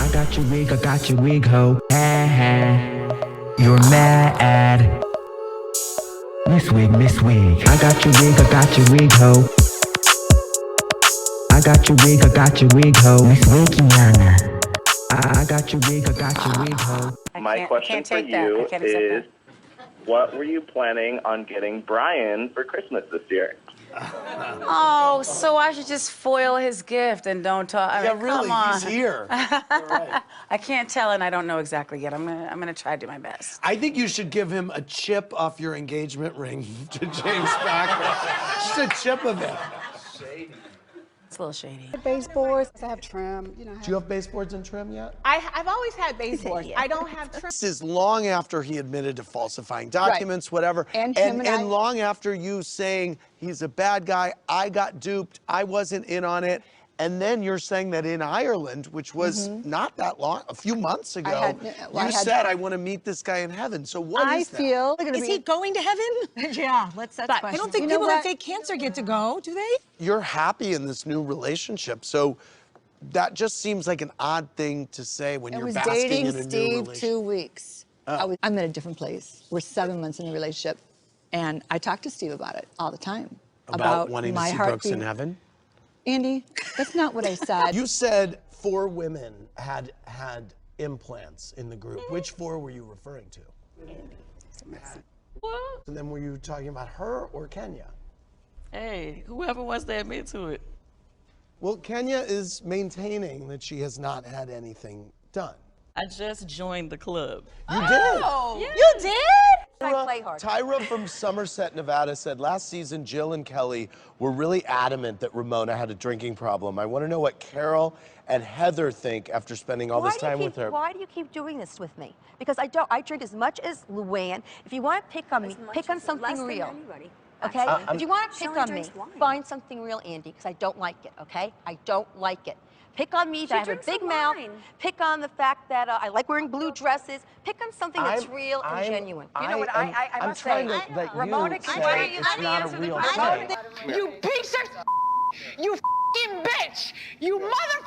I got your wig, ho. Ha ha. You're mad. Miss Wig. I got your wig, ho. I got your wig, ho. Miss Wikiana. I got your wig, ho. My question for you is, what were you planning on getting Brian for Christmas this year? Oh, so I should just foil his gift and don't talk. I mean, really, come on. he's here. Right. I can't tell, and I don't know exactly yet. I'm gonna try to do my best. I think you should give him a chip off your engagement ring to James Packer. Just a chip of it. It's a little shady. Baseboards, I have trim, you know. Do you have baseboards and trim yet? I've always had baseboards. I don't have trim. This is long after he admitted to falsifying documents, whatever. And long after you saying he's a bad guy, I got duped, I wasn't in on it. And then you're saying that in Ireland, which was not that long, a few months ago, you said, I want to meet this guy in heaven. So what is that? Is he going to heaven? Yeah, that's the question. I don't think people that fake cancer get to go, do they? You're happy in this new relationship, so that just seems like an odd thing to say when you're basking in a new relationship. 2 weeks. I'm in a different place. We're 7 months in a relationship, and I talk to Steve about it all the time. About wanting to my see Brooks in heaven? Andy, that's not what I said. You said 4 women had implants in the group. Which 4 were you referring to? Andy. What? And then were you talking about her or Kenya? Hey, whoever wants to admit to it. Well, Kenya is maintaining that she has not had anything done. I just joined the club. You did? Oh, yeah. You did? I play hard. Tyra from Somerset, Nevada said last season Jill and Kelly were really adamant that Ramona had a drinking problem. I want to know what Carol and Heather think after spending all this time with her. Why do you keep doing this with me? Because I don't. I drink as much as Luann. If you want to pick on me, pick on something real. Okay? If you want to pick on me, find something real, Andy, because I don't like it, okay? I don't like it. Pick on me that I have a big mouth. Pick on the fact that I like wearing blue dresses. Pick on something that's real and genuine. You know what I must say? Ramona can say it's not a real thing. You piece of you f***ing bitch! You mother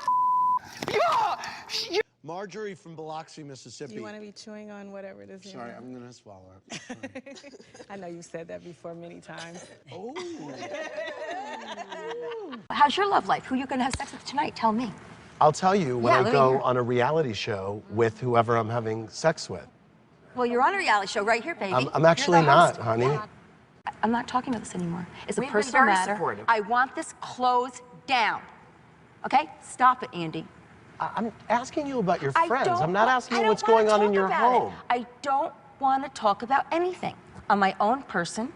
you. Marjorie from Biloxi, Mississippi. You want to be chewing on whatever it is? Sorry, I'm going to swallow it. I know you said that before many times. Oh. How's your love life? Who you going to have sex with tonight? Tell me. I'll tell you when I go on a reality show with whoever I'm having sex with. Well, you're on a reality show right here, baby. I'm actually not, honey. Yeah. I'm not talking about this anymore. It's a personal matter. Supportive. I want this closed down. Okay? Stop it, Andy. I'm asking you about your friends. I'm not asking you what's going on in your home. I don't want to talk about anything. I'm my own person.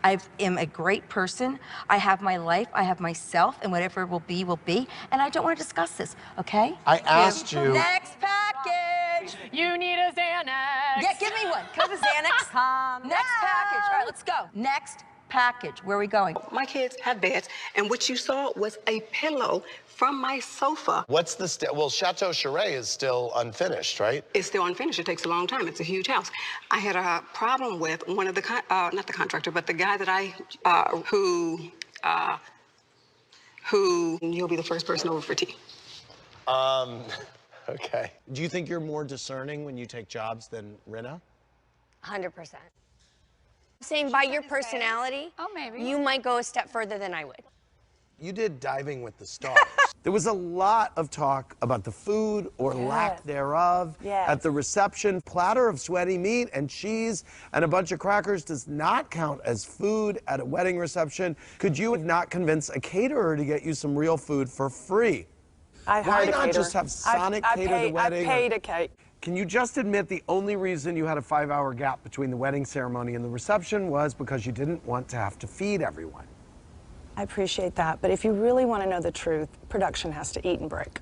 I am a great person. I have my life. I have myself, and whatever will be, will be. And I don't want to discuss this, okay? I asked you. Next package. You need a Xanax. Yeah, give me one. Can I have a Xanax? Next package. All right, let's go. Next package. Where are we going? My kids have beds, and what you saw was a pillow from my sofa. What's the well, Chateau Charest is still unfinished, right? It's still unfinished. It takes a long time. It's a huge house. I had a problem with one of the, not the contractor, but the guy that who you'll be the first person over for tea. Okay. Do you think you're more discerning when you take jobs than Rinna? 100%. Saying by your personality, you might go a step further than I would. You did Diving with the Stars. There was a lot of talk about the food or lack thereof at the reception. Platter of sweaty meat and cheese and a bunch of crackers does not count as food at a wedding reception. Could you not convince a caterer to get you some real food for free? Why not just have Sonic cater the wedding? I paid a cake. Can you just admit the only reason you had a 5-hour gap between the wedding ceremony and the reception was because you didn't want to have to feed everyone? I appreciate that, but if you really want to know the truth, production has to eat and break.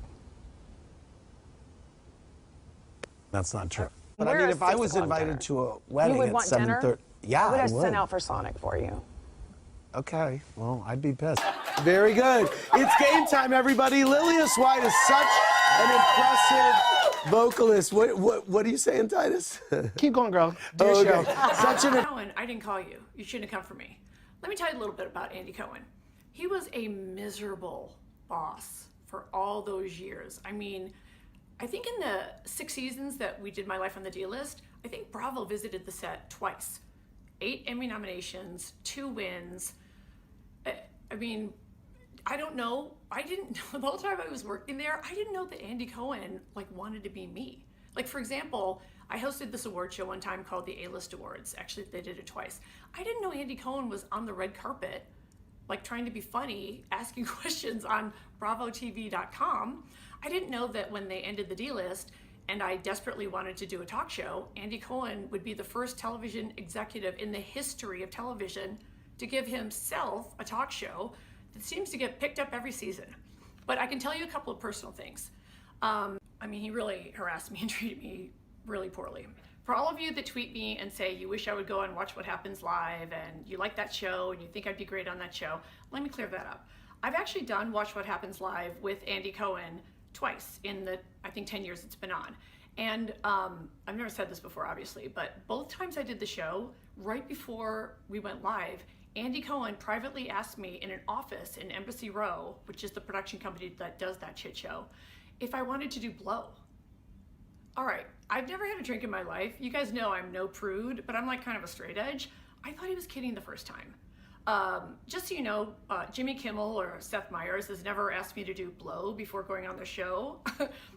That's not true. But I mean, if I was invited to a wedding at 7:30, yeah, I would have I would. sent out for Sonic for you. Okay, well, I'd be pissed. Very good. It's game time, everybody. Lilius White is such an impressive vocalist. What are you saying, Titus? Keep going, girl. Do your show. Such an Cohen, I didn't call you. You shouldn't have come for me. Let me tell you a little bit about Andy Cohen. He was a miserable boss for all those years. I mean, I think in the 6 seasons that we did My Life on the D-List, I think Bravo visited the set twice. 8 Emmy nominations, 2 wins. I mean, I don't know. I didn't know the whole time I was working there, I didn't know that Andy Cohen like wanted to be me. Like, for example, I hosted this award show one time called the A-List Awards. Actually, they did it twice. I didn't know Andy Cohen was on the red carpet, like trying to be funny, asking questions on BravoTV.com. I didn't know that when they ended the D-List and I desperately wanted to do a talk show, Andy Cohen would be the first television executive in the history of television to give himself a talk show that seems to get picked up every season. But I can tell you a couple of personal things. I mean, he really harassed me and treated me really poorly. For all of you that tweet me and say you wish I would go and watch What Happens Live and you like that show and you think I'd be great on that show, let me clear that up. I've actually done Watch What Happens Live with Andy Cohen twice in the, I think, 10 years it's been on. And I've never said this before, obviously, but both times I did the show, right before we went live, Andy Cohen privately asked me in an office in Embassy Row, which is the production company that does that shit show, if I wanted to do Blow. All right, I've never had a drink in my life. You guys know I'm no prude, but I'm like kind of a straight edge. I thought he was kidding the first time. Just so you know, Jimmy Kimmel or Seth Meyers has never asked me to do Blow before going on their show.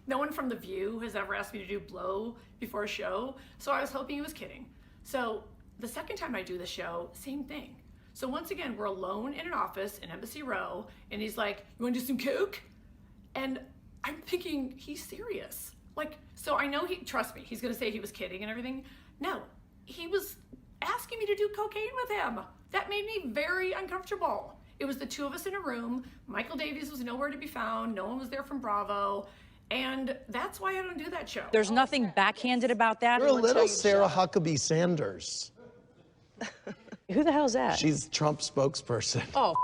No one from The View has ever asked me to do Blow before a show, so I was hoping he was kidding. So the second time I do the show, same thing. So once again, we're alone in an office in Embassy Row, and he's like, you wanna do some coke? And I'm thinking, he's serious. Like, so I know trust me, he's gonna say he was kidding and everything. No, he was asking me to do cocaine with him. That made me very uncomfortable. It was the two of us in a room. Michael Davies was nowhere to be found. No one was there from Bravo. And that's why I don't do that show. There's nothing backhanded about that. You're a little Sarah Huckabee Sanders. Who the hell's that? She's Trump's spokesperson. Oh.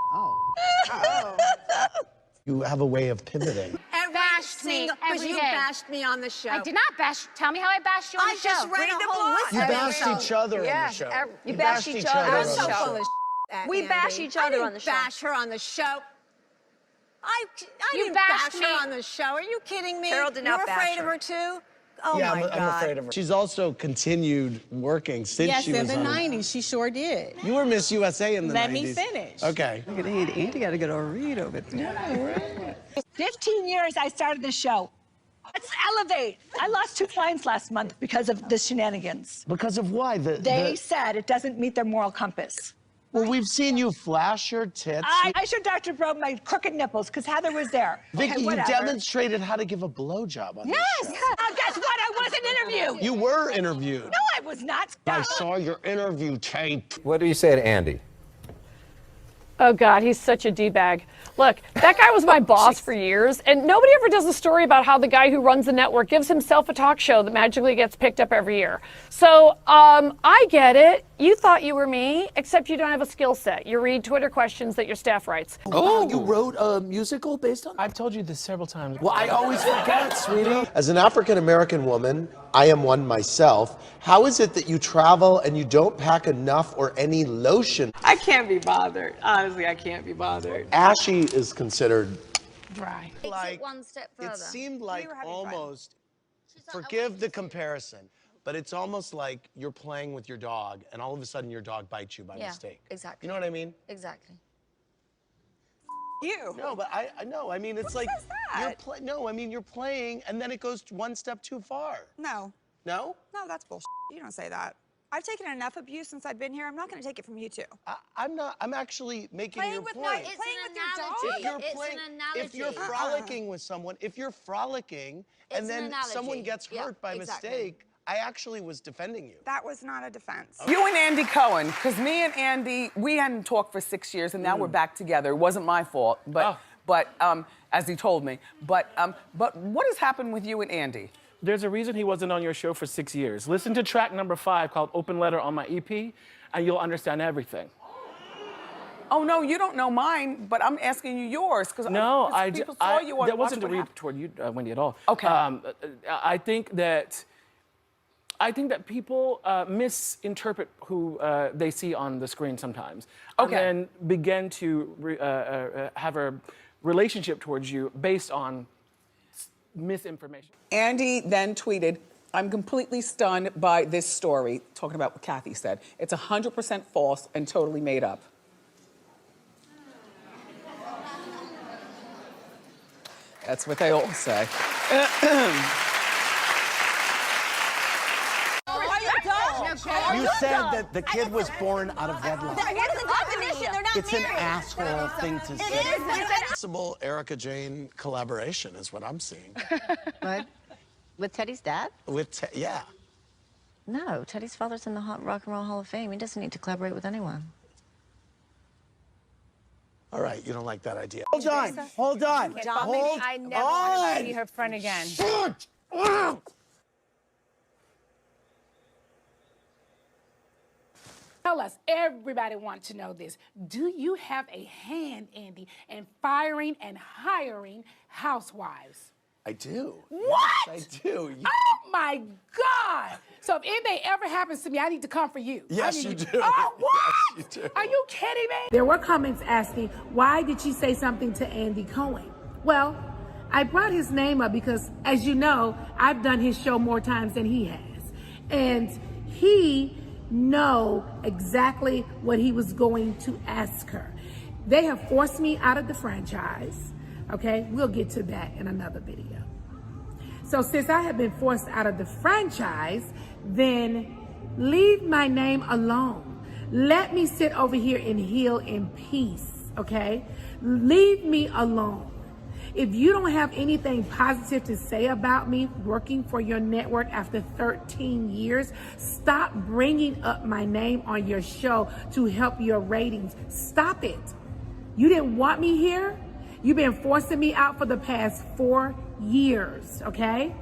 You have a way of pivoting. Bashed me because you bashed me on the show. I did not bash. Tell me how I bashed you on the show. I just read the whole list. You bashed each other on the show. You bashed each other on the show. We bash each other on the show. I didn't bash her on the show. I You didn't bashed bash me. her on the show. Are you kidding me? Carol did not You're bash afraid her. of her too? Oh Yeah, my God. I'm afraid of her. She's also continued working since she was in the on. 90s, she sure did. You were Miss USA in the 90s. Let me finish. Okay. Look at Andy. Andy got to get a read over there. 15 years I started the show. Let's elevate. I lost 2 clients last month because of the shenanigans. Because of why? They said it doesn't meet their moral compass. Well, we've seen you flash your tits. I should Dr. Probe my crooked nipples because Heather was there. Vicky, Okay, you whatever. demonstrated how to give a blowjob on this show. Guess what? I wasn't interviewed. You were interviewed. No, I was not. I saw your interview tape. What do you say to Andy? Oh, God, he's such a D-bag. Look, that guy was my boss for years, and nobody ever does a story about how the guy who runs the network gives himself a talk show that magically gets picked up every year. So, I get it. You thought you were me, except you don't have a skill set. You read Twitter questions that your staff writes. Oh, you wrote a musical based on? I've told you this several times. Well, I always forget, sweetie. As an African-American woman, I am one myself. How is it that you travel and you don't pack enough or any lotion? I can't be bothered. Honestly, I can't be bothered. Ashy is considered Dry. like, one step further. it seemed like almost, forgive the comparison, but it's almost like you're playing with your dog and all of a sudden your dog bites you by mistake. Exactly. You know what I mean? Exactly. You. No, but I know. I mean, it's like you're playing and then it goes one step too far. No. No? No, that's bullshit. You don't say that. I've taken enough abuse since I've been here. I'm not going to take it from you two. I'm not. I'm actually making your point. Playing with your dog. If you're playing, if you're frolicking with someone, if you're frolicking and then someone gets hurt by mistake, I actually was defending you. That was not a defense. You and Andy Cohen, because me and Andy, we hadn't talked for 6 years, and now we're back together. It wasn't my fault, but as he told me. But what has happened with you and Andy? There's a reason he wasn't on your show for 6 years. Listen to track number 5 called Open Letter on my EP, and you'll understand everything. Oh, no, you don't know mine, but I'm asking you yours, because people saw you on that wasn't Watch to What read toward you, Wendy, at all. Okay. I think that people misinterpret who they see on the screen sometimes. Okay. And then begin to have a relationship towards you based on misinformation. Andy then tweeted, I'm completely stunned by this story, talking about what Kathy said. It's 100% false and totally made up. That's what they all say. You said that the kid was born out of wedlock. What is the definition? They're not It's an married. asshole thing to say. It is. Possible Erica Jane collaboration is what I'm seeing. What? With Teddy's dad? Yeah. No, Teddy's father's in the Rock and Roll Hall of Fame. He doesn't need to collaborate with anyone. All right, you don't like that idea. Hold on. Hold on. I never want to see her friend again. Shut Tell us, everybody wants to know this. Do you have a hand, Andy, in firing and hiring housewives? I do. What? Yes, I do. Oh my God! So if anything ever happens to me, I need to come for you. Yes, you do. Oh, what? Yes, you do. Are you kidding me? There were comments asking, why did she say something to Andy Cohen? Well, I brought his name up because, as you know, I've done his show more times than he has. And he know exactly what he was going to ask her. They have forced me out of the franchise. Okay, we'll get to that in another video. So since I have been forced out of the franchise, then leave my name alone. Let me sit over here and heal in peace, okay? Leave me alone. If you don't have anything positive to say about me working for your network after 13 years, stop bringing up my name on your show to help your ratings. Stop it. You didn't want me here. You've been forcing me out for the past 4 years, okay?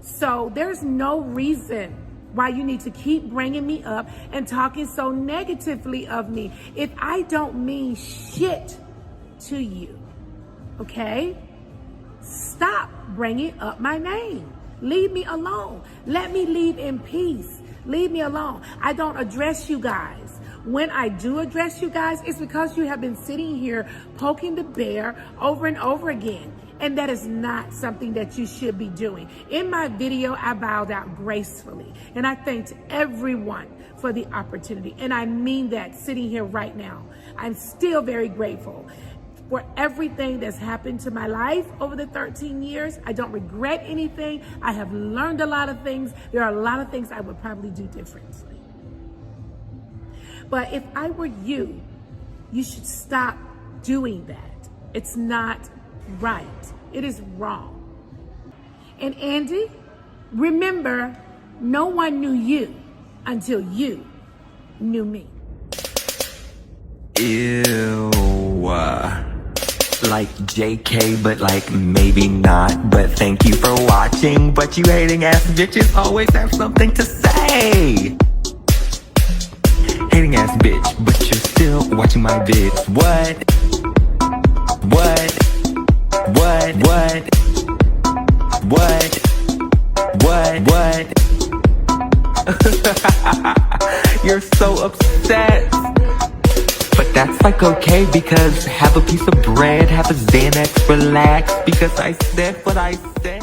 So there's no reason why you need to keep bringing me up and talking so negatively of me if I don't mean shit to you, okay? Stop bringing up my name. Leave me alone. Let me leave in peace. Leave me alone. I don't address you guys. When I do address you guys, it's because you have been sitting here poking the bear over and over again. And that is not something that you should be doing. In my video, I bowed out gracefully. And I thanked everyone for the opportunity. And I mean that sitting here right now. I'm still very grateful for everything that's happened to my life over the 13 years. I don't regret anything. I have learned a lot of things. There are a lot of things I would probably do differently. But if I were you, you should stop doing that. It's not right. It is wrong. And Andy, remember, no one knew you until you knew me. Ew. Like JK, but like maybe not. But thank you for watching. But you hating ass bitches always have something to say. Hating ass bitch, but you're still watching my vids. What? You're so upset. But that's like okay, because have a piece of bread, have a Xanax, relax, because I said what I said.